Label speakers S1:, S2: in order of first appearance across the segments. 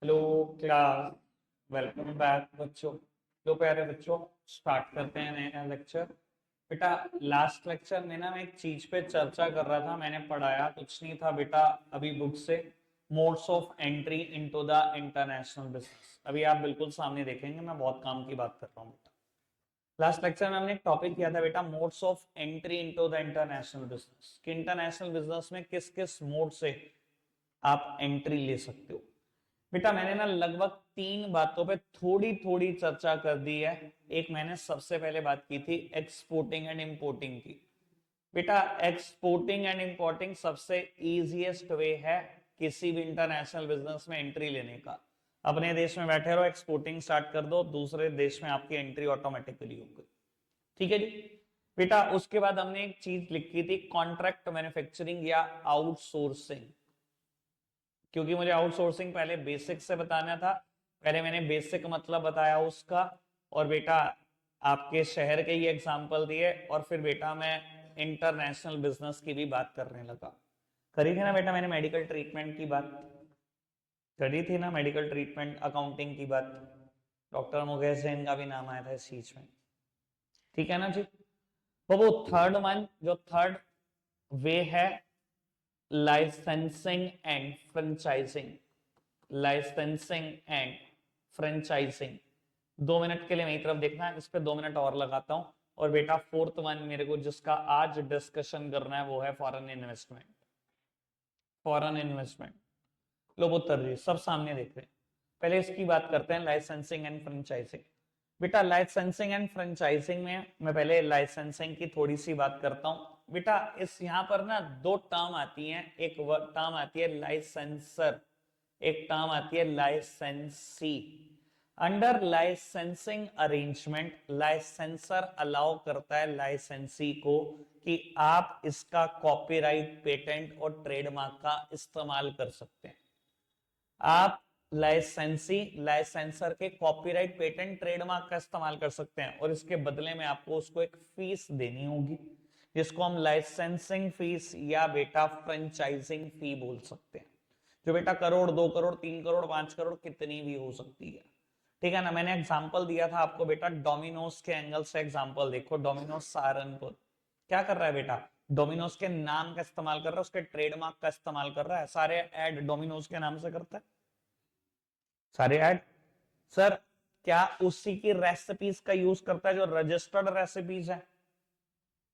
S1: Hello class. Welcome back बच्चों। लो प्यारे बच्चों, स्टार्ट करते हैं नया लेक्चर। बेटा, लास्ट लेक्चर में ना मैं एक चीज पे चर्चा कर रहा था। मैंने पढ़ाया कुछ नहीं था बेटा, अभी बुक से modes of entry into the international business. अभी आप बिल्कुल सामने देखेंगे, मैं बहुत काम की बात कर रहा हूँ बेटा। लास्ट लेक्चर में हमने एक टॉपिक किया था बेटा, modes of entry into the international business, कि इंटरनेशनल बिजनेस में किस किस मोड से आप एंट्री ले सकते हो। बेटा, मैंने ना लगभग 3 बातों पे थोड़ी थोड़ी चर्चा कर दी है। एक मैंने सबसे पहले बात की थी एक्सपोर्टिंग एंड इंपोर्टिंग की। बेटा, एक्सपोर्टिंग एंड इंपोर्टिंग सबसे इजीएस्ट वे है किसी भी इंटरनेशनल बिजनेस में एंट्री लेने का। अपने देश में बैठे रहो, एक्सपोर्टिंग स्टार्ट कर दो, दूसरे देश में आपकी एंट्री ऑटोमेटिकली हो गई। ठीक है जी। बेटा, उसके बाद हमने एक चीज लिखी थी, कॉन्ट्रैक्ट मैन्युफैक्चरिंग या आउटसोर्सिंग। क्योंकि मुझे आउटसोर्सिंग पहले बेसिक से बताना था, पहले मैंने बेसिक मतलब बताया उसका, और बेटा आपके शहर के ही एग्जांपल दिए, और फिर बेटा मैं इंटरनेशनल बिजनेस की भी बात करने लगा। करी थी ना बेटा मैंने मेडिकल ट्रीटमेंट की बात, करी थी ना मेडिकल ट्रीटमेंट अकाउंटिंग की बात। डॉक्टर मुकेश जैन का भी नाम आया था इस चीज में। ठीक है ना जी। तो वो थर्ड वन, जो थर्ड वे है, licensing and franchising. Licensing and franchising. 2 minute के लिए मेरी तरफ देखना है, इस पे 2 मिनट और लगाता हूं। और बेटा फोर्थ वन मेरे को जिसका आज डिस्कशन करना है वो है फॉरेन इन्वेस्टमेंट। Foreign investment. लो पुत्र जी, सब सामने देख रहे हैं। पहले इसकी बात करते हैं, लाइसेंसिंग एंड फ्रेंचाइजिंग। बेटा, लाइसेंसिंग एंड फ्रेंचाइजिंग में मैं पहले लाइसेंसिंग की थोड़ी सी बात करता हूं। बेटा, इस यहां पर ना दो टर्म आती हैं। एक टर्म आती है लाइसेंसर, एक टर्म आती है लाइसेंसी। Under licensing arrangement, licensor allow करता है लाइसेंसी को कि आप इसका कॉपीराइट, पेटेंट और ट्रेडमार्क का इस्तेमाल कर सकते हैं। आप लाइसेंसी, लाइसेंसर के कॉपीराइट, पेटेंट, ट्रेडमार्क का इस्तेमाल कर सकते हैं, और इसके बदले में आपको उसको एक फीस देनी होगी, जिसको हम लाइसेंसिंग फीस या बेटा फ्रेंचाइजिंग फी बोल सकते हैं। जो बेटा 1 करोड़, 2 करोड़, 3 करोड़, 5 करोड़ कितनी भी हो सकती है। ठीक है ना। मैंने एग्जांपल दिया था आपको बेटा, डोमिनोज के एंगल से एग्जांपल देखो। डोमिनोज सहारनपुर क्या कर रहा है बेटा, डोमिनोज के नाम का इस्तेमाल कर रहा है, उसके ट्रेडमार्क का इस्तेमाल कर रहा है। सारे ऐड डोमिनोज के नाम से करता है, सारे ऐड। सर, क्या उसी की रेसिपीज का यूज करता है जो रजिस्टर्ड रेसिपीज है,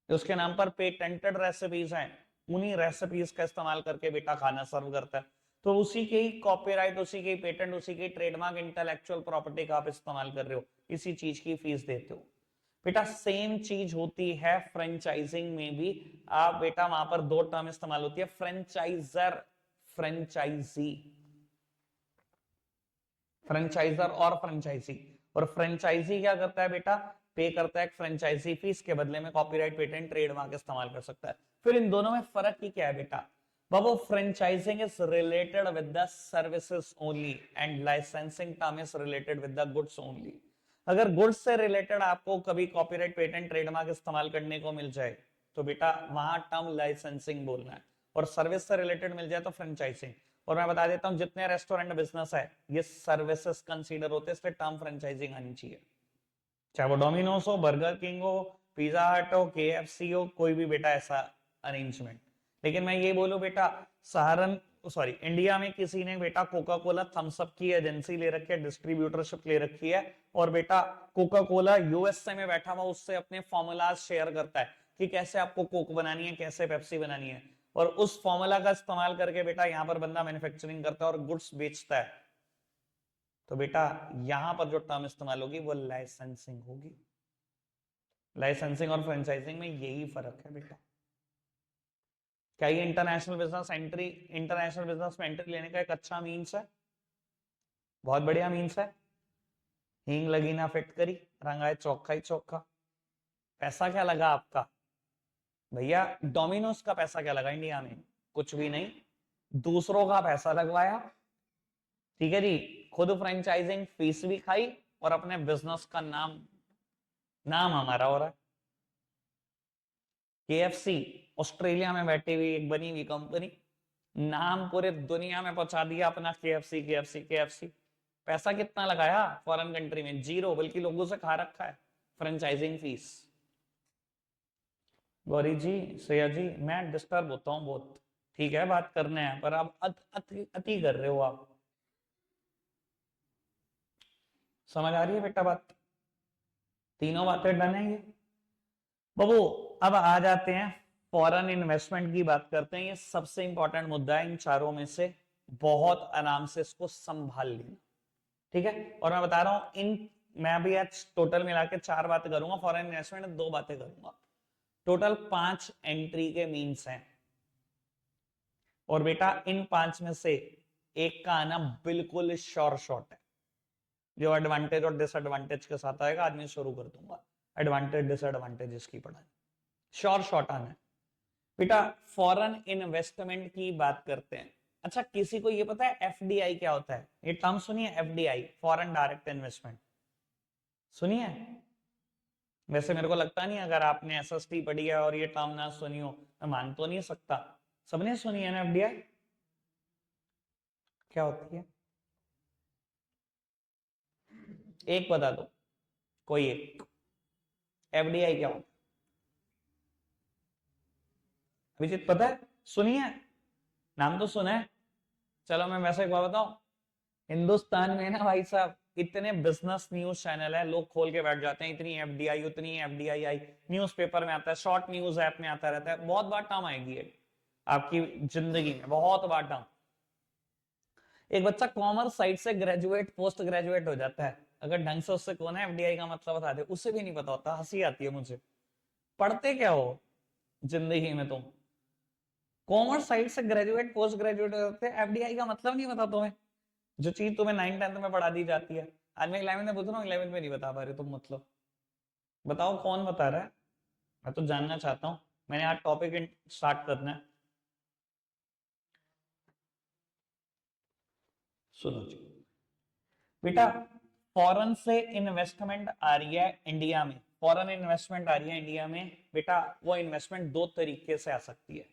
S1: जो उसके नाम पर पेटेंटेड रेसिपीज हैं, उन्हीं रेसिपीज का इस्तेमाल करके बेटा खाना सर्व करता है। तो उसी के ही कॉपीराइट, उसी के पेटेंट, उसी के ट्रेडमार्क, इंटेलेक्चुअल प्रॉपर्टी का आप इस्तेमाल कर रहे हो, इसी चीज की फीस देते हो। बेटा सेम चीज होती है फ्रेंचाइजिंग में भी। आप बेटा वहां पर दो टर्म इस्तेमाल होती है, फ्रेंचाइजर, फ्रेंचाइजी। फ्रेंचाइजर और फ्रेंचाइजी। और फ्रेंचाइजी क्या करता है बेटा, पे करता है फ्रेंचाइजी फीस, के बदले में कॉपीराइट, पेटेंट, ट्रेडमार्क इस्तेमाल कर सकता है। फिर इन दोनों में फर्क ही क्या है बेटा, बाबू franchising is related with the services only and licensing term is related with the goods only. अगर गुड्स से रिलेटेड आपको कभी कॉपीराइट, पेटेंट, ट्रेडमार्क इस्तेमाल करने को मिल जाए तो बेटा वहां टर्म लाइसेंसिंग बोलना है, और सर्विस से रिलेटेड मिल जाए तो फ्रेंचाइजिंग। और मैं बता देता हूं, जितने रेस्टोरेंट बिजनेस है ये सर्विसेज कंसीडर होते हैं, इसलिए टर्म फ्रेंचाइजिंग आनी चाहिए। चाहे वो डोमिनोज हो, बर्गर किंग हो, पिज्जा हट हो, केएफसी हो, कोई भी बेटा ऐसा अरेंजमेंट। लेकिन मैं ये बोलूं बेटा, सहारन सॉरी इंडिया में किसी ने बेटा कोका कोला थम्स अप की एजेंसी ले रखी है, डिस्ट्रीब्यूटरशिप ले रखी है, और बेटा कोका कोला यूएसए में बैठा हुआ उससे अपने फॉर्मूलाज शेयर करता है कि कैसे आपको कोक बनानी है, कैसे पेप्सी बनानी है, और उस फॉर्मूला का इस्तेमाल करके बेटा यहां पर बंदा मैन्युफैक्चरिंग करता है और गुड्स बेचता है। तो बेटा यहां पर जो टर्म इस्तेमाल होगी वो लाइसेंसिंग होगी। लाइसेंसिंग और फ्रेंचाइजिंग में यही फर्क है बेटा। क्या ये international business entry, international business में एंट्री लेने का एक अच्छा मीन्स है, बहुत बढ़िया मीन्स है। हींग लगी ना फिटकरी, रंगाए चौखा ही चौखा। पैसा क्या लगा आपका भैया, डोमिनोज का पैसा क्या लगा इंडिया में, कुछ भी नहीं, दूसरों का पैसा लगवाया। ठीक है जी, खुद फ्रेंचाइजिंग फीस भी खाई, और अपने बिजनेस का नाम, नाम हमारा हो रहा है। केएफसी ऑस्ट्रेलिया में बैठी हुई एक बनी हुई कंपनी, नाम पूरे दुनिया में पहुंचा दिया अपना, KFC KFC KFC। पैसा कितना लगाया फॉरेन कंट्री में? जीरो, बल्कि लोगों से खा रखा है फ्रेंचाइजिंग फीस। गौरी जी, श्रेया जी, मैं डिस्टर्ब होता हूँ बहुत, ठीक है बात करने हैं, पर आप अति कर रहे हो आप। समझ आ रही है बेटा बात? तीनों बातें डन है ये बाबू। अब आ जाते हैं फॉरेन इन्वेस्टमेंट की बात करते हैं। ये सबसे इंपॉर्टेंट मुद्दा है इन चारों में से, बहुत आराम से इसको संभाल लेना, ठीक है। और मैं बता रहा हूं मैं अभी आज टोटल मिला के 4 बातें करूंगा, फॉरेन इन्वेस्टमेंट 2 बातें करूंगा। टोटल 5 एंट्री के मीन्स हैं, और बेटा इन 5 में से एक का आना बिल्कुल श्योर शॉट है। जो एडवांटेज और डिसएडवांटेज के साथ आएगा आज मैं शुरू कर दूंगा, एडवांटेज डिसएडवांटेज इसकी पढ़ाई, श्योर शॉट आना है बेटा। फॉरेन इन्वेस्टमेंट की बात करते हैं। अच्छा, किसी को ये पता है एफडीआई क्या होता है? ये टर्म सुनिए, एफडीआई, फॉरेन डायरेक्ट इन्वेस्टमेंट, सुनिए? वैसे मेरे को लगता नहीं अगर आपने एसएसटी पढ़ी है और ये टर्म ना सुनी हो, मैं मान तो नहीं सकता। सबने सुनी है ना एफडीआई? क्या होती है? एक बता दो, कोई एक। एफडीआई क्या होता है? अभिजीत पता है? सुनी है? नाम तो सुना है। चलो मैं वैसे एक बात बताऊं, हिंदुस्तान में ना भाई साहब इतने बिजनेस न्यूज चैनल है, लोग खोल के बैठ जाते हैं, इतनी एफडीआई उतनी एफडीआई आई, न्यूज़पेपर में आता है, शॉर्ट न्यूज ऐप में आता रहता है, बहुत बार टर्म आएगी है आपकी जिंदगी में, बहुत बार टर्म। एक बच्चा कॉमर्स साइड से ग्रेजुएट पोस्ट ग्रेजुएट हो जाता है, अगर ढंग से उससे कौन है एफडीआई का मतलब बता दे, उसे भी नहीं पता होता, हंसी आती है मुझे। पढ़ते क्या हो जिंदगी में तुम? कॉमर्स साइड से ग्रेजुएट पोस्ट ग्रेजुएट हो जाते हैं, एफडीआई का मतलब नहीं पता तुम्हें? जो चीज तुम्हें 9th 10th में पढ़ा दी जाती है, आज मैं 11th में पूछ रहा हूँ, 11th में नहीं बता पा रहे तुम, मतलब बताओ कौन बता रहा है? मैं तो जानना चाहता हूँ। मैंने आज टॉपिक स्टार्ट करना है, सुनो जी बेटा। फॉरेन से इन्वेस्टमेंट आ रही है इंडिया में, फॉरेन इन्वेस्टमेंट आ रही है इंडिया में बेटा, वो इन्वेस्टमेंट 2 तरीके से आ सकती है।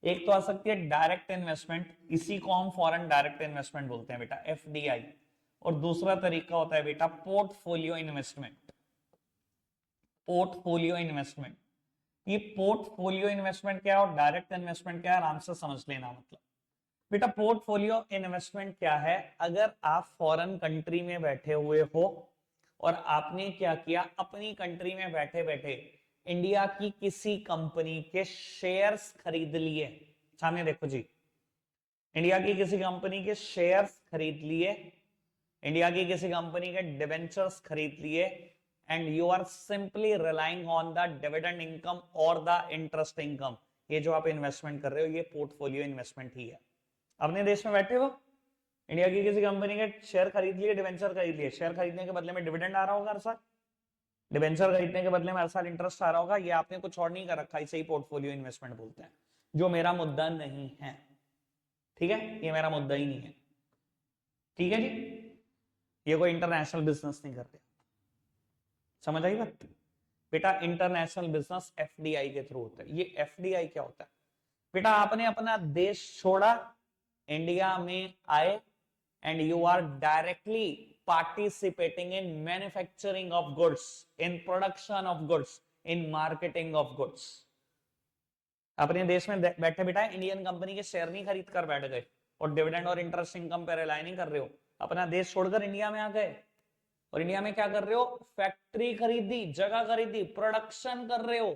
S1: एक तो आ सकती है डायरेक्ट इन्वेस्टमेंट, इसी को हम फॉरेन डायरेक्ट इन्वेस्टमेंट बोलते हैं बेटा, एफडीआई। और दूसरा तरीका होता है बेटा पोर्टफोलियो इन्वेस्टमेंट, पोर्टफोलियो इन्वेस्टमेंट। ये पोर्टफोलियो इन्वेस्टमेंट क्या है और डायरेक्ट इन्वेस्टमेंट क्या है, आराम से समझ लेना। मतलब बेटा पोर्टफोलियो इन्वेस्टमेंट क्या है, अगर आप फॉरेन कंट्री में बैठे हुए हो और आपने क्या किया, अपनी कंट्री में बैठे बैठे इंडिया की किसी कंपनी के शेयर्स खरीद लिए, सामने देखो जी, इंडिया की किसी कंपनी के शेयर्स खरीद लिए, इंडिया की किसी कंपनी के डिबेंचर्स खरीद लिए, and you are simply relying on the dividend income और द इंटरेस्ट इनकम। ये जो आप इन्वेस्टमेंट कर रहे हो ये पोर्टफोलियो इन्वेस्टमेंट ही है। अपने देश में बैठे हो, इंडिया की किसी कंपनी के शेयर खरीद लिए, डिबेंचर खरीद लिए, शेयर खरीदने के बदले में डिविडेंड आ रहा होगा हर साल, डिबेंचर खरीदने के बदले में हर साल इंटरेस्ट आ रहा होगा, ये आपने कुछ और नहीं कर रखा, इसे ही पोर्टफोलियो इन्वेस्टमेंट बोलते हैं, जो मेरा मुद्दा नहीं है, ठीक है, ये मेरा मुद्दा ही नहीं है, ठीक है जी। ये कोई इंटरनेशनल बिजनेस नहीं कर रहे, समझ आई बात? बेटा इंटरनेशनल बिजनेस एफडीआई के थ्रू होता है। ये एफडीआई क्या होता है बेटा, आपने अपना देश छोड़ा, इंडिया में आए, and you are directly participating in manufacturing of goods, in production of goods, in marketing of goods। अपने देश में बैठे बिठाए इंडियन कंपनी के शेयर नहीं खरीद कर बैठ गए और डिविडेंड और इंटरेस्ट इनकम पे रिलाई नहीं कर रहे हो, अपना देश छोड़कर इंडिया में आ गए, और इंडिया में क्या कर रहे हो, फैक्ट्री खरीदी, जगह खरीदी, प्रोडक्शन कर रहे हो,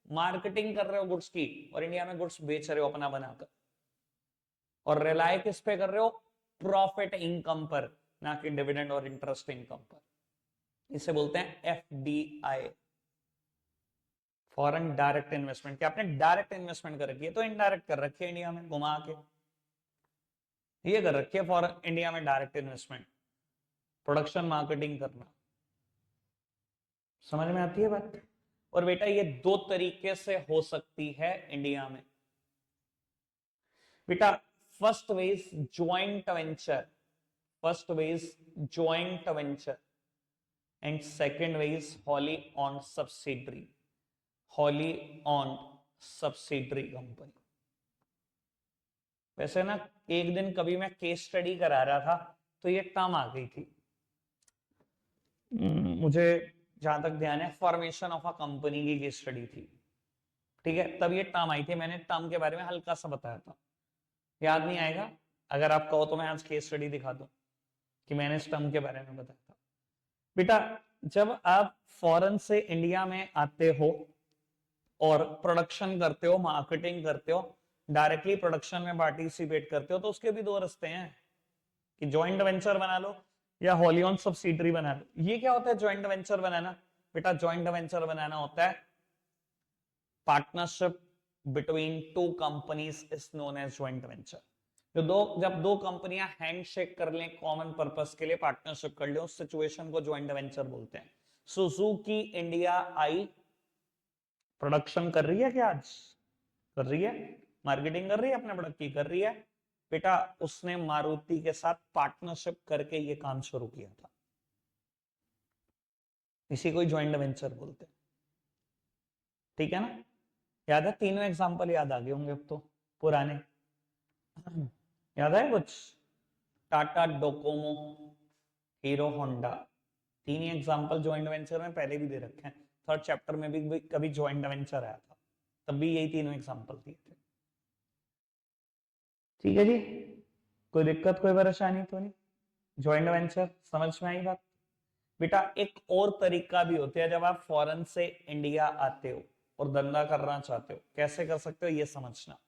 S1: मार्केटिंग कर रहे हो गुड्स की, और इंडिया में गुड्स बेच रहे हो अपना बनाकर, और रिलाय किस पे कर रहे हो, प्रॉफिट इनकम पर, ना कि डिविडेंड और इंटरेस्ट इनकम पर। इसे बोलते हैं एफडीआई, फॉरेन डायरेक्ट इन्वेस्टमेंट। क्या आपने डायरेक्ट इन्वेस्टमेंट कर रखी है, तो इनडायरेक्ट कर रखी है इंडिया में घुमा के, ये कर रखी है फॉरेन इंडिया में डायरेक्ट इन्वेस्टमेंट, प्रोडक्शन मार्केटिंग करना। समझ में आती है बात? और बेटा ये 2 तरीके से हो सकती है इंडिया में बेटा। First way is joint venture, first way is joint venture, and second way is wholly owned subsidiary, wholly owned subsidiary company. वैसे ना एक दिन कभी मैं केस स्टडी करा रहा था तो ये टर्म आ गई थी, मुझे जहां तक ध्यान है फॉर्मेशन ऑफ अ कंपनी की केस स्टडी थी, ठीक है, तब ये टर्म आई थी, मैंने टर्म के बारे में हल्का सा बताया था, याद नहीं आएगा? अगर आप कहो तो मैं आज केस स्टडी दिखा दूं कि मैंने इस टर्म के बारे में बताया था। बेटा जब आप फॉरेन से इंडिया में आते हो और प्रोडक्शन करते हो, मार्केटिंग करते हो, डायरेक्टली प्रोडक्शन में पार्टिसिपेट करते हो, तो उसके भी दो रास्ते हैं कि ज्वाइंट वेंचर बना लो या होली ओन सब्सिडरी बना लो। ये क्या होता है ज्वाइंट वेंचर बनाना? बेटा ज्वाइंट वेंचर बनाना होता है partnership between two companies is known as joint venture. जब दो कंपनियां हैंडशेक कर लें कॉमन पर्पस के लिए, पार्टनरशिप कर ले, उस सिचुएशन को ज्वाइंट वेंचर बोलते हैं। सुजुकी इंडिया आई प्रोडक्शन कर रही है क्या? आज कर रही है, मार्केटिंग कर रही है, अपने प्रोडक्ट की कर रही है। बेटा उसने मारुति के साथ पार्टनरशिप करके ये काम शुरू किया था, इसी को ज्वाइंट वेंचर बोलते हैं, ठीक है ना? याद है? तीनों एग्जांपल याद आ गए होंगे अब तो, पुराने याद है कुछ? टाटा डोकोमो, हीरो होंडा, तीन ही एग्जांपल ज्वाइंट वेंचर में पहले भी दे रखे हैं, थर्ड चैप्टर में भी कभी ज्वाइंट वेंचर आया था, तब भी यही तीनों एग्जांपल दिए थे, ठीक है जी? कोई दिक्कत कोई परेशानी तो नहीं? ज्वाइंट वेंचर समझ में आई बात? बेटा एक और तरीका भी होता है जब आप फॉरेन से इंडिया आते हो और धंधा करना चाहते हो, कैसे कर सकते हो ये समझना।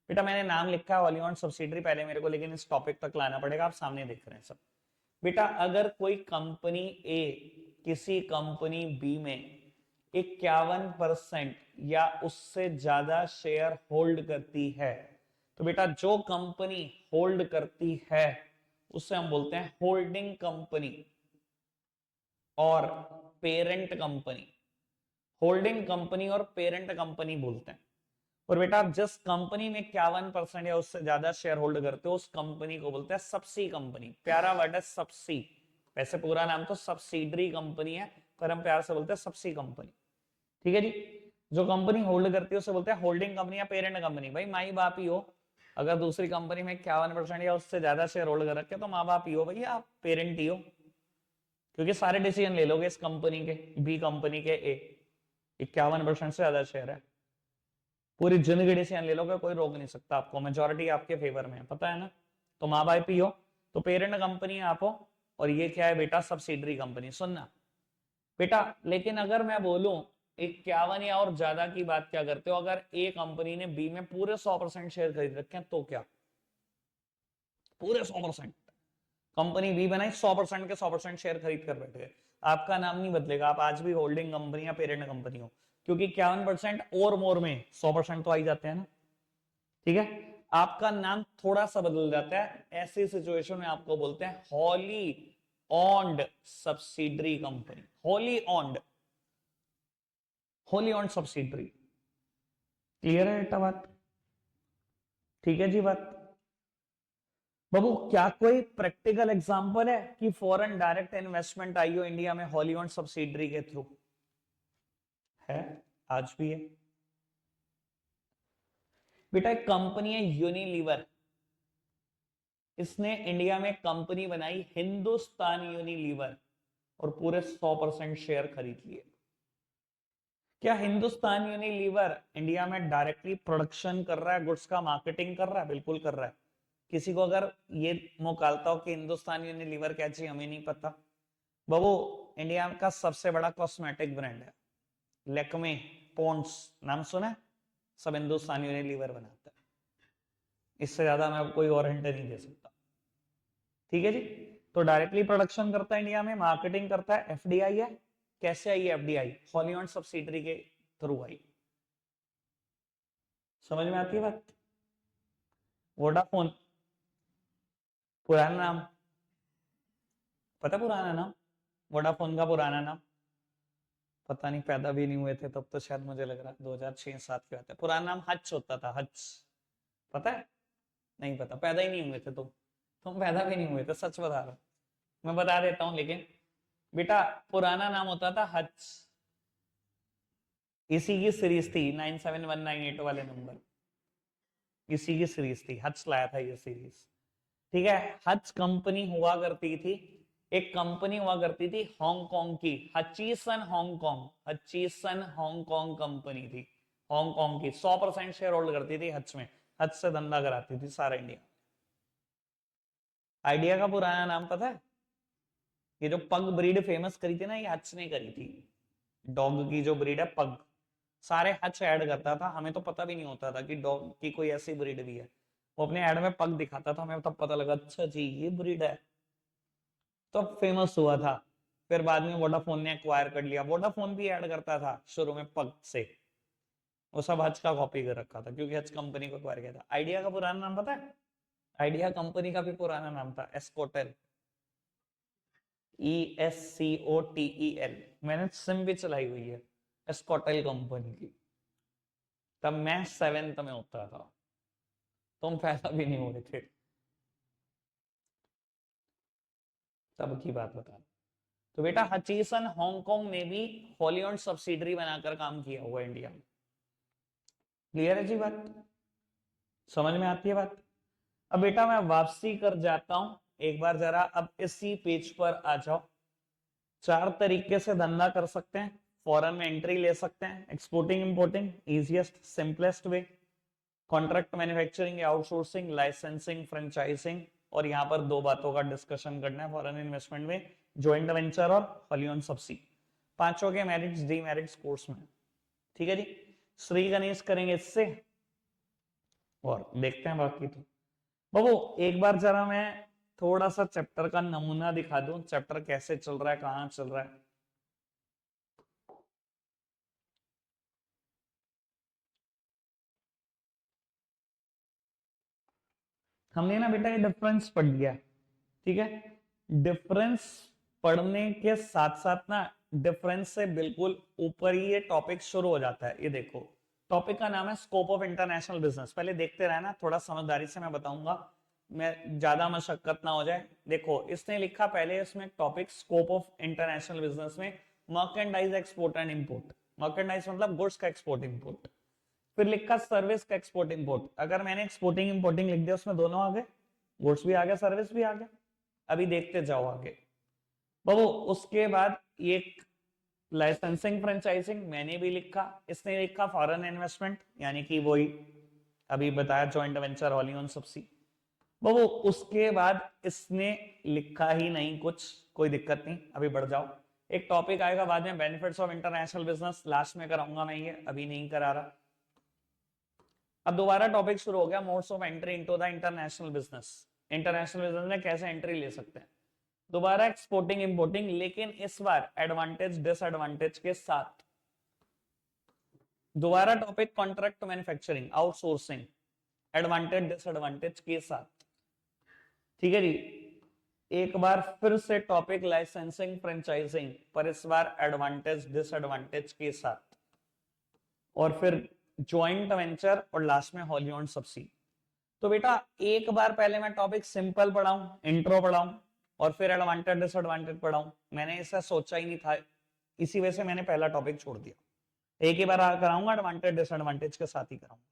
S1: बेटा मैंने नाम लिखा है होली ओन सब्सिडरी पहले मेरे को, लेकिन इस टॉपिक तक लाना पड़ेगा, आप सामने देख रहे हैं सब। बेटा अगर कोई कंपनी ए किसी कंपनी बी में 51% या उससे ज्यादा शेयर होल्ड करती है, तो बेटा जो कंपनी होल्ड करती है उससे हम बोलते हैं होल्डिंग कंपनी और पेरेंट कंपनी। होल्डिंग कंपनी और पेरेंट कंपनी बोलते हैं। और बेटा आप जिस कंपनी में 51% या उससे ज्यादा शेयर होल्ड करते हो उस कंपनी को बोलते हैं सबसी कंपनी। प्यारा वर्ड है सबसी, वैसे पूरा नाम तो सब्सिडरी कंपनी है पर हम प्यार से बोलते हैं सबसी कंपनी, ठीक है जी? जो कंपनी होल्ड करती है उसे बोलते हैं होल्डिंग कंपनी या पेरेंट कंपनी। भाई माई बाप ही हो, अगर दूसरी कंपनी में 51% या उससे ज्यादा शेयर होल्ड कर रखे तो माँ बाप ही हो भैया, आप पेरेंट ही हो, क्योंकि सारे डिसीजन ले लोगे इस कंपनी के, बी कंपनी के ए 51% से ज्यादा शेयर है, पूरी जिंदगी डिसीजन ले लोगे, कोई रोक नहीं सकता आपको, मेजोरिटी आपके फेवर में है, पता है ना? तो माँ बाप ही हो, तो पेरेंट कंपनी आप हो, और ये क्या है बेटा? Subsidiary company. सुनना बेटा, लेकिन अगर मैं बोलूं 51 या और ज्यादा की बात क्या करते हो, अगर ए कंपनी ने बी में पूरे 100% शेयर खरीद रखे हैं तो क्या? पूरे 100% कंपनी बी बनाई, 100% के 100% शेयर खरीद कर बैठ गए, आपका नाम नहीं बदलेगा, आप आज भी होल्डिंग कंपनी या पेरेंट कंपनी हो, क्योंकि 51% और मोर में 100% तो आ ही जाते हैं ना, ठीक है? आपका नाम थोड़ा सा बदल जाता है, ऐसी सिचुएशन में आपको बोलते हैं Holi owned subsidiary company. Holi owned, Holi owned subsidiary. Clear है बेटा बात? ठीक है जी बात? बाबू क्या कोई प्रैक्टिकल एग्जांपल है कि फॉरेन डायरेक्ट इन्वेस्टमेंट आई हो इंडिया में होली ओन्ड सब्सिडरी के थ्रू? है, आज भी है बेटा। एक कंपनी है यूनिलीवर, इसने इंडिया में कंपनी बनाई हिंदुस्तान यूनिलीवर और पूरे 100% शेयर खरीद लिए। क्या हिंदुस्तान यूनिलीवर इंडिया में डायरेक्टली प्रोडक्शन कर रहा है, गुड्स का मार्केटिंग कर रहा है? बिल्कुल कर रहा है। किसी को अगर ये मुकालता हो कि हिंदुस्तान यूनिलीवर क्या चाहिए, हमें नहीं पता बाबू। इंडिया का सबसे बड़ा कॉस्मेटिक ब्रांड है लैक्मे, पॉन्ड्स, नाम सुना है? सब हिंदुस्तान यूनिलीवर बनाता है, इससे ज्यादा मैं कोई और हिंट नहीं दे सकता, ठीक है जी? तो डायरेक्टली प्रोडक्शन करता है इंडिया में, मार्केटिंग करता है, एफडीआई है। कैसे आई एफडीआई? होली ओन्ड सब्सिडरी के थ्रू आई। समझ में आती है बात? वोडाफोन पुराना नाम पता? पुराना नाम वोडाफोन का पुराना नाम पता नहीं, पैदा भी नहीं हुए थे तब तो, शायद मुझे लग रहा है 2006-7 के बाद। पुराना नाम हच होता था, हच, पता है? नहीं पता, पैदा ही नहीं हुए थे तुम पैदा भी नहीं हुए थे, सच बता रहा हूं, मैं बता देता हूं। लेकिन बेटा पुराना नाम होता था हच, इसी की सीरीज थी 97198 वाले नंबर, इसी की सीरीज थी, हच लाया था ये सीरीज। ठीक है, हच कंपनी हुआ करती थी, एक कंपनी हुआ करती थी हांगकांग की, हचीसन हांगकांग, हचीसन हांगकांग कंपनी थी, हांगकांग की 100% शेयर होल्ड करती थी हच में, हच से धंधा कराती थी सारा इंडिया। आइडिया का पुराना नाम पता है? ये जो पग ब्रीड फेमस करी थी ना, ये हच ने करी थी। डॉग की जो ब्रीड है पग, सारे हच ऐड करता था, हमें तो पता भी नहीं होता था कि डॉग की कोई ऐसी ब्रीड भी है। वो अपने ऐड में पग दिखाता था, हमें तब पता लगा अच्छा जी ये ब्रीड है, तो फेमस हुआ था। फिर बाद में वोडाफोन ने एक्वायर कर लिया, वोडाफोन भी ऐड करता था शुरू में पग से, वो सब हच का कॉपी कर रखा था क्योंकि हच कंपनी को एक्वायर किया था। आइडिया का पुराना नाम पता है? आइडिया कंपनी का भी पुराना नाम था एस्कोटेल, ESCOTEL। मैंने सिम भी चलाई हुई है एस्कोटेल कंपनी की, तब मैं 7th में होता था, तुम पैदा भी नहीं हुए थे, तब की बात बता। तो बेटा हचीसन हांगकांग ने भी होली ओन्ड सब्सिडरी बनाकर काम किया हुआ इंडिया में। क्लियर है जी बात? समझ में आती है बात? अब बेटा मैं वापसी कर जाता हूं एक बार, जरा अब इसी पेज पर आ जाओ। 4 तरीके से धंधा कर सकते हैं, फॉरेन में एंट्री ले सकते हैं, exporting importing easiest simplest way, contract manufacturing, outsourcing, licensing, franchising, और यहां पर 2 बातों का डिस्कशन करना है फॉरेन इन्वेस्टमेंट में, ज्वाइंट वेंचर और होली ओन्ड सब्सिडी। पांचों के मेरिट्स डीमेरिट्स कोर्स में, ठीक है जी। श्री गणेश करेंगे इससे और देखते हैं बाकी। तो बाबू एक बार जरा मैं थोड़ा सा चैप्टर का नमूना दिखा दूं, चैप्टर कैसे चल रहा है, कहां चल रहा है। हमने ना बेटा ये डिफरेंस पढ़ लिया, ठीक है। डिफरेंस पढ़ने के साथ साथ ना, डिफरेंस से बिल्कुल ऊपर ही ये टॉपिक शुरू हो जाता है। ये देखो टॉपिक का नाम है स्कोप ऑफ इंटरनेशनल बिजनेस। पहले देखते रहना, थोड़ा समझदारी से मैं बताऊंगा, मैं ज्यादा मशक्कत ना हो जाए। देखो इसने लिखा पहले इसमें topic scope of international business में merchandise export and import, merchandise मतलब गुड्स का एक्सपोर्ट इंपोर्ट। फिर लिखा सर्विस का एक्सपोर्ट इंपोर्ट, अगर मैंने एक्सपोर्टिंग इंपोर्टिंग लिख दिया उसमें दोनों आ गए, गुड्स भी आ गया सर्विस भी आ गया। अभी देखते जाओ आगे बाबू। उसके बाद ये लाइसेंसिंग फ्रेंचाइजिंग मैंने भी लिखा, इसने लिखा फॉरेन इन्वेस्टमेंट यानी कि वही अभी बताया joint venture wholly owned subsidy बाबू। उसके बाद इसने लिखा ही नहीं कुछ, कोई दिक्कत नहीं, अभी बढ़ जाओ। एक टॉपिक आएगा बाद में benefits of international business, last में कराऊंगा मैं, ये अभी नहीं करा रहा। अब दोबारा टॉपिक शुरू हो गया, modes of entry into the international business, international business में कैसे एंट्री ले सकते हैं। दोबारा एक्सपोर्टिंग इंपोर्टिंग, लेकिन इस बार एडवांटेज डिसएडवांटेज के साथ। दोबारा topic contract manufacturing outsourcing, advantage disadvantage के साथ, ठीक है जी। एक बार फिर से टॉपिक लाइसेंसिंग फ्रेंचाइजिंग, पर इस बार एडवांटेज डिसएडवांटेज के साथ, और फिर ज्वाइंट वेंचर, और लास्ट में होली ओन्ड सब्सिडी। तो बेटा एक बार पहले मैं टॉपिक सिंपल पढ़ाऊं, इंट्रो पढ़ाऊं, और फिर एडवांटेज डिसएडवांटेज पढ़ाऊं, मैंने ऐसा सोचा ही नहीं था, इसी वजह से मैंने पहला टॉपिक छोड़ दिया। एक ही बार कराऊंगा, एडवांटेज डिसएडवांटेज के साथ ही कराऊंगा।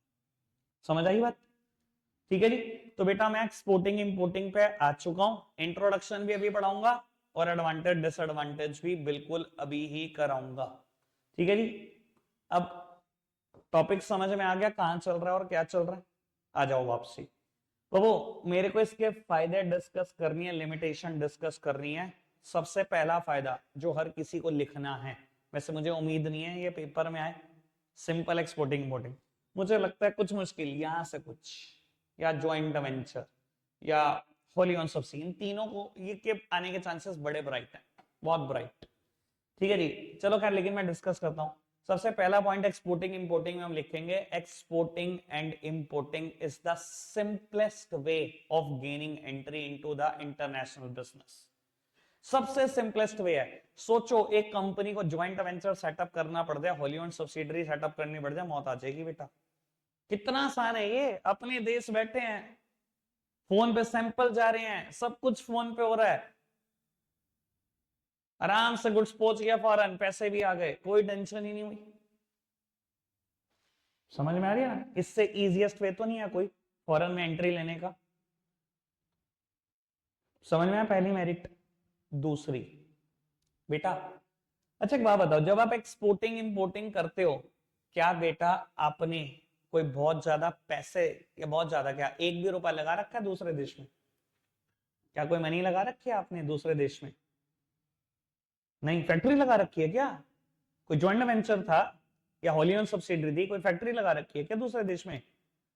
S1: समझ आई बात? ठीक है जी। तो बेटा मैं एक्सपोर्टिंग इंपोर्टिंग पे आ चुका हूं, इंट्रोडक्शन भी अभी पढ़ाऊंगा और एडवांटेज डिसएडवांटेज भी बिल्कुल अभी ही कराऊंगा, ठीक है जी। अब टॉपिक समझ में आ गया कहां चल रहा है और क्या चल रहा है, आ जाओ वापसी। तो वो मेरे को इसके फायदे डिस्कस करनी है, लिमिटेशन डिस्कस करनी है। सबसे पहला फायदा जो हर किसी को लिखना है, वैसे मुझे उम्मीद नहीं है ये पेपर में आए, सिंपल एक्सपोर्टिंग इंपोर्टिंग, मुझे लगता है कुछ मुश्किल यहां से कुछ, या ज्वाइंट वेंचर या होली ओन सब्सिडी, इन तीनों को ये के आने के चांसेस बड़े ब्राइट है, बहुत ब्राइट, ठीक है जी। चलो खैर, लेकिन मैं डिस्कस करता हूं। सबसे पहला पॉइंट एक्सपोर्टिंग इंपोर्टिंग में हम लिखेंगे, exporting and importing is the simplest way of gaining entry into the international business. सबसे सिंपलेस्ट वे है। सोचो एक कंपनी को ज्वाइंट वेंचर सेटअप करना पड़ जाए, होली ओन्ड सब्सिडरी सेटअप करनी पड़ जाए, मौत आ जाएगी बेटा। कितना आसान है ये, अपने देश बैठे हैं, फोन पे सैंपल जा रहे हैं, सब कुछ फोन पे हो रहा है, आराम से गुड्स पहुंच गया फॉरन, पैसे भी आ गए, कोई टेंशन ही नहीं हुई। समझ में आ रही है ना? इससे इजीएस्ट वे तो नहीं है कोई। फॉरेन में एंट्री लेने का। समझ में आया? पहली मेरिट। दूसरी बेटा, अच्छा एक बात बताओ, जब आप एक्सपोर्टिंग इंपोर्टिंग करते हो, क्या बेटा आपने कोई बहुत ज्यादा पैसे, या बहुत ज्यादा क्या, एक भी रुपया लगा रखा है दूसरे देश में? क्या कोई मनी लगा रखी है आपने दूसरे देश में? नहीं। फैक्ट्री लगा रखी है क्या? कोई ज्वाइंट वेंचर था या होली ओन सब्सिडरी थी? कोई फैक्ट्री लगा रखी है क्या दूसरे देश में?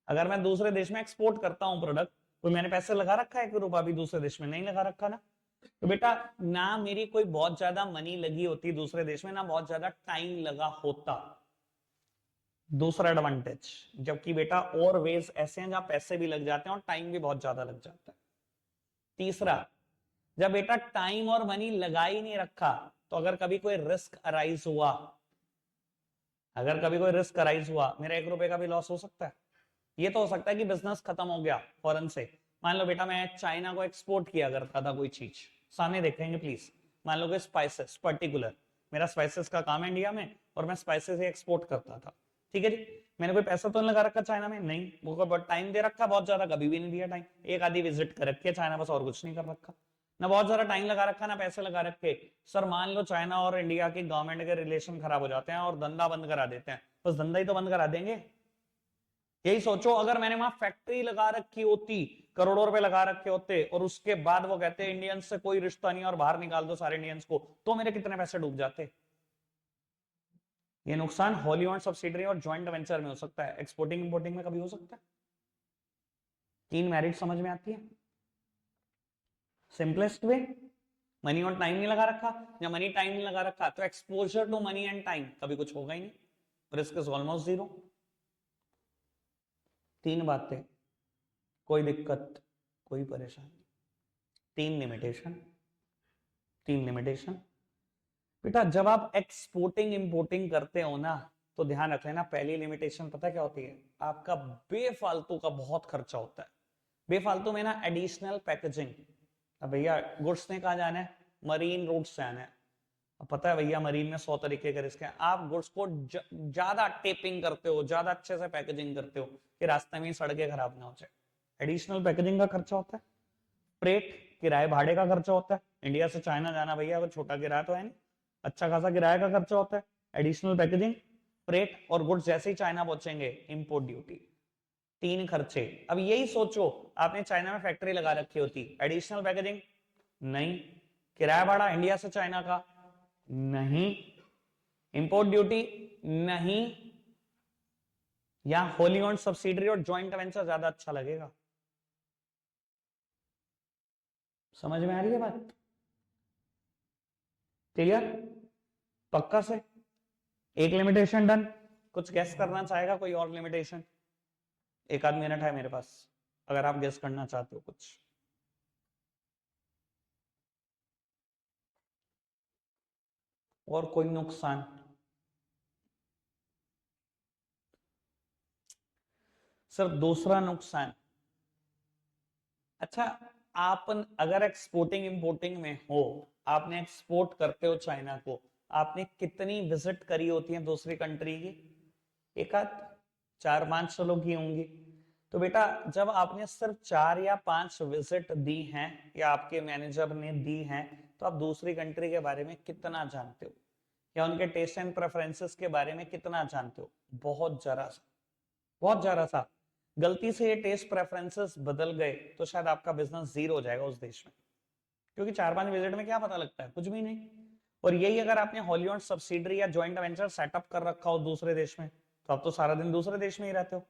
S1: अगर मैं दूसरे देश में एक्सपोर्ट करता हूं प्रोडक्ट, कोई मैंने पैसे लगा रखा है एक रुपया भी दूसरे देश में? नहीं लगा रखा ना। तो बेटा ना मेरी कोई बहुत ज्यादा मनी लगी होती दूसरे देश में, ना बहुत ज्यादा टाइम लगा होता। दूसरा एडवांटेज। जबकि बेटा और वेज ऐसे हैं जहां पैसे भी लग जाते हैं और टाइम भी बहुत ज्यादा लग जाता है। तीसरा, जब बेटा टाइम और मनी लगा ही नहीं रखा, तो अगर कभी कोई रिस्क अराइज हुआ, अगर कभी कोई रिस्क अराइज हुआ, मेरा एक रुपए का भी लॉस हो सकता है। ये तो हो सकता है कि बिजनेस खत्म हो गया फॉरेन से। मान लो बेटा मैं चाइना को एक्सपोर्ट किया करता था कोई चीज, सामने देखेंगे प्लीज। मान लो कि स्पाइसेस पर्टिकुलर, मेरा स्पाइसेस का काम है इंडिया में, और मैं स्पाइसेस ही एक्सपोर्ट करता था। ठीक है जी। मैंने कोई पैसा तो नहीं लगा रखा चाइना में, नहीं। वो बहुत टाइम दे रखा, बहुत ज्यादा कभी भी नहीं दिया टाइम। एक आधी विजिट कर रखी है चाइना बस, और कुछ नहीं कर रखा। ना बहुत ज्यादा टाइम लगा रखा, ना पैसे लगा रखे। सर मान लो चाइना और इंडिया की गवर्नमेंट के रिलेशन खराब हो जाते हैं और धंधा बंद करा देते हैं, बस धंधा ही तो बंद करा देंगे। यही सोचो, अगर मैंने वहां फैक्ट्री लगा रखी होती, करोड़ों रुपए लगा रखे होते, और उसके बाद वो कहते हैं इंडियंस से कोई रिश्ता नहीं और बाहर निकाल दो सारे इंडियंस को, तो मेरे कितने पैसे डूब जाते। ये नुकसान होली ओन्ड सब्सिडरी और ज्वाइंट वेंचर में हो सकता है, एक्सपोर्टिंग इंपोर्टिंग में कभी हो सकता है। तीन मेरिट समझ में आती है? सिंपलेस्ट वे, मनी और टाइम नहीं लगा रखा। या मनी टाइम नहीं लगा रखा तो exposure to money and time कभी कुछ होगा ही नहीं, रिस्क इज ऑलमोस्ट जीरो। तीन बातें, कोई दिक्कत, कोई परेशानी। तीन लिमिटेशन, तीन लिमिटेशन। बेटा जब आप एक्सपोर्टिंग इंपोर्टिंग करते हो ना, तो ध्यान रख लेना, पहली लिमिटेशन पता क्या होती है? आपका बेफालतू का बहुत खर्चा होता है। बेफालतू में ना एडिशनल पैकेजिंग। अब भैया गुड्स ने कहा जाना है, मरीन रूट से आना है। अब पता है भैया मरीन में 100 तरीके के रिस्क हैं। आप गुड्स को ज्यादा टेपिंग करते हो, ज्यादा अच्छे से पैकेजिंग करते हो कि रास्ते में ही सड़कें खराब ना हो जाए। एडिशनल पैकेजिंग का खर्चा होता है। फ्रेट, किराए भाड़े का खर्चा होता है। इंडिया से चाइना जाना भैया कोई छोटा किराया तो है नहीं, अच्छा खासा किराए का खर्चा होता है। एडिशनल पैकेजिंग, फ्रेट, और गुड्स जैसे ही चाइना पहुंचेंगे इंपोर्ट ड्यूटी। तीन खर्चे। अब यही सोचो आपने चाइना में फैक्ट्री लगा रखी होती, एडिशनल पैकेजिंग नहीं, किराया भाड़ा इंडिया से चाइना का नहीं, इंपोर्ट ड्यूटी नहीं, या होली ओन्ड सब्सिडरी और ज्वाइंट वेंचर ज्यादा अच्छा लगेगा। समझ में आ रही है बात? क्लियर? पक्का से? एक लिमिटेशन डन। कुछ गेस करना चाहेगा कोई और लिमिटेशन? एक आध मिनट है मेरे पास, अगर आप गेस करना चाहते हो कुछ। और कोई नुकसान? सर दूसरा नुकसान, अच्छा आप अगर एक्सपोर्टिंग इंपोर्टिंग में हो, आपने एक्सपोर्ट करते हो चाइना को, आपने कितनी विजिट करी होती है दूसरी कंट्री की? एक आध, 4-5 लोग की होंगी। तो बेटा जब आपने सिर्फ 4 या 5 विजिट दी हैं, या आपके मैनेजर ने दी हैं, तो आप दूसरी कंट्री के बारे में कितना जानते हो, या उनके टेस्ट एंड प्रेफरेंसेस के बारे में कितना जानते हो? बहुत जरा सा, बहुत जरा सा। गलती से ये टेस्ट प्रेफरेंसेस बदल गए तो शायद आपका बिजनेस जीरो हो जाएगा उस देश में, क्योंकि 4-5 विजिट में क्या पता लगता है, कुछ भी नहीं। और यही अगर आपने हॉलीवुड सब्सिडरी या ज्वाइंट वेंचर सेटअप कर रखा हो दूसरे देश में, तो आप तो सारा दिन दूसरे देश में ही रहते हो,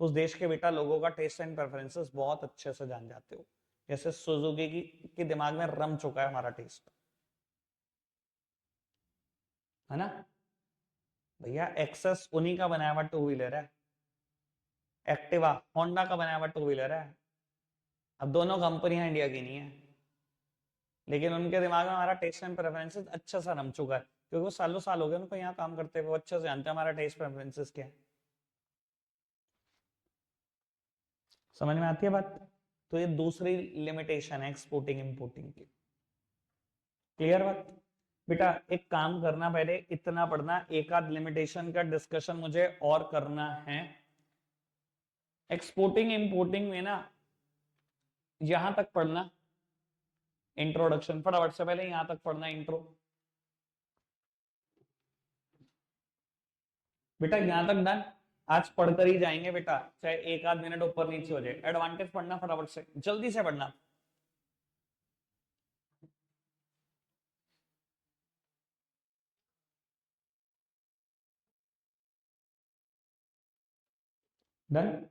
S1: तो उस देश के बेटा लोगों का टेस्ट एंड प्रेफरेंसेस बहुत अच्छे से जान जाते हो। जैसे सुजुकी की दिमाग में रम चुका है हमारा टेस्ट, है ना भैया? एक्सेस उन्हीं का बनाया हुआ टू व्हीलर है, एक्टिवा होंडा का बनाया हुआ टू व्हीलर है। अब दोनों कंपनियां इंडिया की नहीं है, लेकिन उनके दिमाग में हमारा टेस्ट एंड प्रेफरेंसेस अच्छा सा रम चुका है, क्योंकि वो सालों साल हो गए उनको यहाँ काम करते हुए, वो अच्छे से जानते हैं हमारा टेस्ट प्रेफरेंसेस क्या है। समझ में आती है बात? तो ये दूसरी लिमिटेशन है एक्सपोर्टिंग इंपोर्टिंग की। क्लियर बात? बेटा एक काम करना, पहले इतना पढ़ना, एक आध लिमिटेशन का डिस्कशन मुझे और करना है। एक्सपोर्टिंग इंपोर्टिंग में ना यहां तक पढ़ना इंट्रोडक्शन, फटाफट से पहले यहां तक पढ़ना इंट्रो। बेटा यहां तक डन, आज पढ़कर ही जाएंगे बेटा, चाहे एक आध मिनट ऊपर नीचे हो जाए। एडवांटेज पढ़ना फटाफट से, जल्दी से पढ़ना। डन,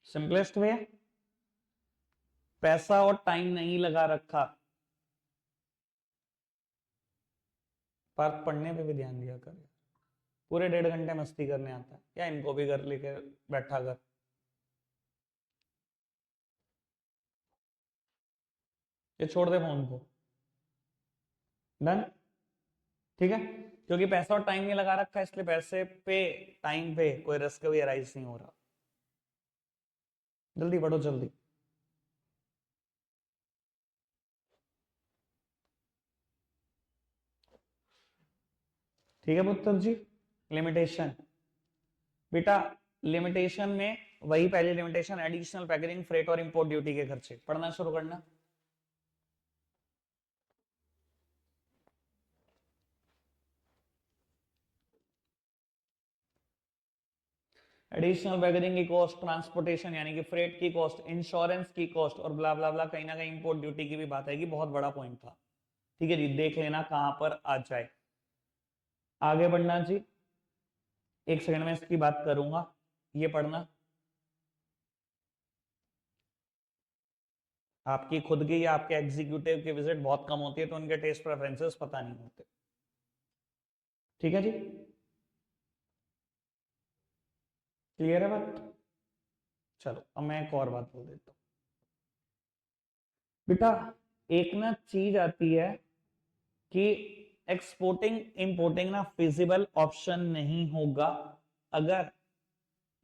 S1: सिंपलेस्ट वे, पैसा और टाइम नहीं लगा रखा, पर पढ़ने पे भी ध्यान दिया कर। पूरे 1.5 घंटे मस्ती करने आता है या इनको भी घर लेके बैठा कर। ये छोड़ दे फोन को। डन, ठीक है, क्योंकि पैसा और टाइम नहीं लगा रखा है, इसलिए पैसे पे टाइम पे कोई रिस्क भी अराइज नहीं हो रहा। जल्दी पढ़ो जल्दी। ठीक है पुत्र जी, लिमिटेशन। बेटा लिमिटेशन में वही पहली लिमिटेशन, एडिशनल पैकेजिंग, फ्रेट और इंपोर्ट ड्यूटी के खर्चे। पढ़ना शुरू करना। एडिशनल पैकेजिंग की कॉस्ट, ट्रांसपोर्टेशन यानी कि फ्रेट की कॉस्ट, इंश्योरेंस की कॉस्ट और ब्ला ब्ला ब्ला, कहीं ना कहीं इंपोर्ट ड्यूटी की भी बात आएगी। बहुत बड़ा पॉइंट था, ठीक है जी, देख लेना कहां पर आ जाए। आगे बढ़ना जी, एक सेकंड में इसकी बात करूंगा, ये पढ़ना। आपकी खुद की या आपके एग्जीक्यूटिव की विजिट बहुत कम होती है, तो उनके टेस्ट प्रेफरेंसेस पता नहीं होते। ठीक है जी, क्लियर है बात? चलो अब मैं एक और बात बोल देता हूँ। बेटा एक ना चीज आती है कि एक्सपोर्टिंग इंपोर्टिंग ना फिजिबल ऑप्शन नहीं होगा अगर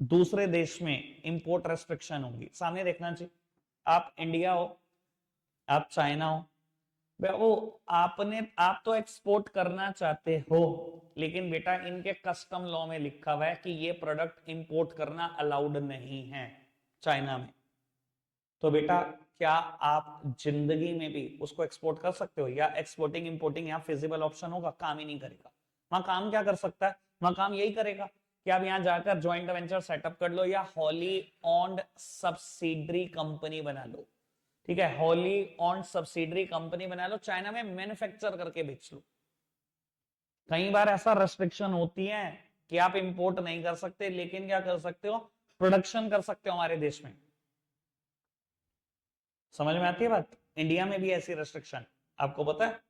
S1: दूसरे देश में इंपोर्ट रेस्ट्रिक्शन होगी। सामने देखना चाहिए, आप इंडिया हो, आप चाइना हो, वो आप तो एक्सपोर्ट करना चाहते हो, लेकिन बेटा इनके कस्टम लॉ में लिखा हुआ है कि ये प्रोडक्ट इंपोर्ट करना अलाउड नहीं है चाइना में। तो बेटा क्या आप जिंदगी में भी उसको एक्सपोर्ट कर सकते हो? या एक्सपोर्टिंग इंपोर्टिंग यहाँ फिजिबल ऑप्शन होगा? काम ही नहीं करेगा। वहां काम क्या कर सकता है? वहां काम यही करेगा कि आप यहां जाकर ज्वाइंट वेंचर सेटअप कर लो या होली ऑन्ड सब्सिडरी कंपनी बना लो। ठीक है, होली ऑन सब्सिडरी कंपनी बना लो, चाइना में मैन्युफैक्चर करके बेच लो। कई बार ऐसा रेस्ट्रिक्शन होती है कि आप इंपोर्ट नहीं कर सकते, लेकिन क्या कर सकते हो? प्रोडक्शन कर सकते हो हमारे देश में। समझ में आती है बात? इंडिया में भी ऐसी रेस्ट्रिक्शन आपको पता है?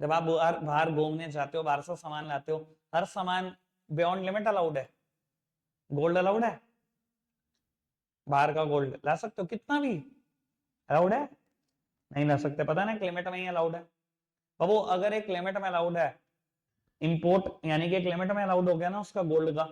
S1: जब आप बाहर घूमने जाते हो, बाहर से सामान लाते हो, हर सामान बियॉन्ड लिमिट अलाउड है। गोल्ड अलाउड है, बाहर का गोल्ड ला सकते हो कितना भी, अलाउड है? नहीं ला सकते, पता ना, एक लिमिट में ही अलाउड है। अब वो अगर एक लिमिट में अलाउड है इंपोर्ट, यानी कि एक लिमिट में अलाउड हो गया ना उसका गोल्ड का।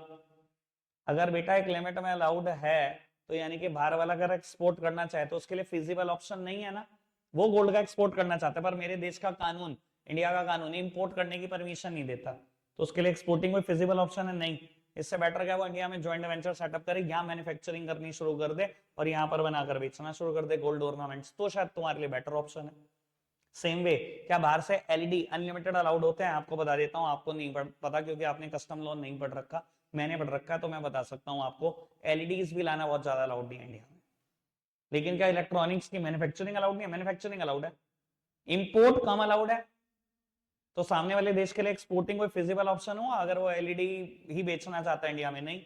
S1: अगर बेटा एक लिमिट में अलाउड है, तो यानी कि बाहर वाला अगर एक्सपोर्ट करना चाहे तो उसके लिए फिजिबल ऑप्शन नहीं है ना। वो गोल्ड का एक्सपोर्ट करना चाहता है, पर मेरे देश का कानून, इंडिया का कानून इंपोर्ट करने की परमिशन नहीं देता, तो उसके लिए एक्सपोर्टिंग कोई फिजिबल ऑप्शन है नहीं। इससे बेटर क्या, वो इंडिया में ज्वाइंट वेंचर सेटअप करे, यहाँ मैन्युफैक्चरिंग करनी शुरू कर दे और यहाँ पर बनाकर बेचना शुरू कर दे गोल्ड ऑर्नामेंट्स, तो शायद तुम्हारे लिए बेटर ऑप्शन है। सेम वे, क्या बाहर से एलईडी अनलिमिटेड अलाउड होते हैं? आपको बता देता हूं, आपको नहीं पता क्योंकि आपने कस्टम लॉ नहीं पढ़ रखा, मैंने पढ़ रखा है, तो मैं बता सकता हूं आपको। एलईडीज भी लाना बहुत ज्यादा अलाउड नहीं है इंडिया में, लेकिन क्या इलेक्ट्रॉनिक्स की मैन्युफैक्चरिंग अलाउड नहीं है? मैन्युफैक्चरिंग अलाउड है, इंपोर्ट कम अलाउड है। तो सामने वाले देश के लिए एक्सपोर्टिंग कोई फिजिबल ऑप्शन हुआ अगर वो एलईडी ही बेचना चाहता है इंडिया में? नहीं,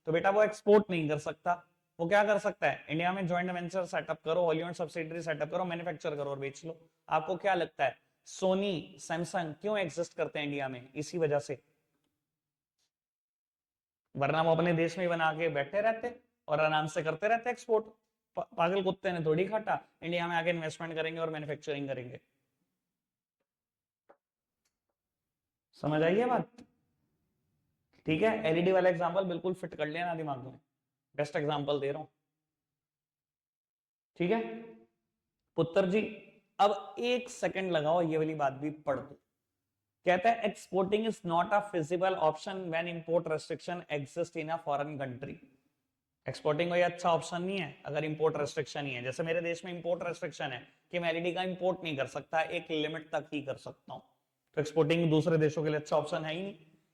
S1: तो बेटा वो एक्सपोर्ट नहीं कर सकता। वो क्या कर सकता है? इंडिया में ज्वाइंट वेंचर सेटअप करो, हॉलीवुड सब्सिडरी सेटअप करो, मैन्युफैक्चर करो और बेच लो। आपको क्या लगता है सोनी सैमसंग क्यों एग्जिस्ट करते हैं इंडिया में? इसी वजह से, वरना वो अपने देश में बना के बैठे रहते और आराम से करते रहते एक्सपोर्ट। पागल कुत्ते ने थोड़ी खाटा इंडिया में आके इन्वेस्टमेंट करेंगे और मैन्युफैक्चरिंग करेंगे। समझ आई है बात? ठीक है, एलईडी वाला एग्जांपल बिल्कुल फिट कर लेना दिमाग में, बेस्ट एग्जांपल दे रहा हूं। ठीक है पुत्र जी, अब एक सेकंड लगाओ, ये वाली बात भी पढ़ दो। कहता है exporting is not a feasible option when import restriction exist in a foreign country. Exporting कोई अच्छा ऑप्शन नहीं है अगर इंपोर्ट रेस्ट्रिक्शन ही है। जैसे मेरे देश में इंपोर्ट रेस्ट्रिक्शन है कि मैं एलईडी का इंपोर्ट नहीं कर सकता, एक लिमिट तक ही कर सकता हूं, तो एक्सपोर्टिंग दूसरे देशों के लिए अच्छा ऑप्शन है ही नहीं।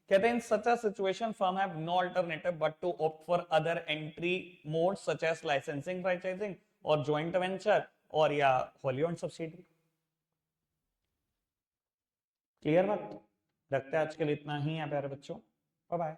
S1: कहते हैं in such a situation firm have no alternative but to opt for other entry modes such as licensing, franchising और जॉइंट वेंचर और या होली ओन्ड सब्सिडी। क्लियर बात? रखते हैं आज के लिए इतना ही है प्यारे बच्चों, बाय बाय।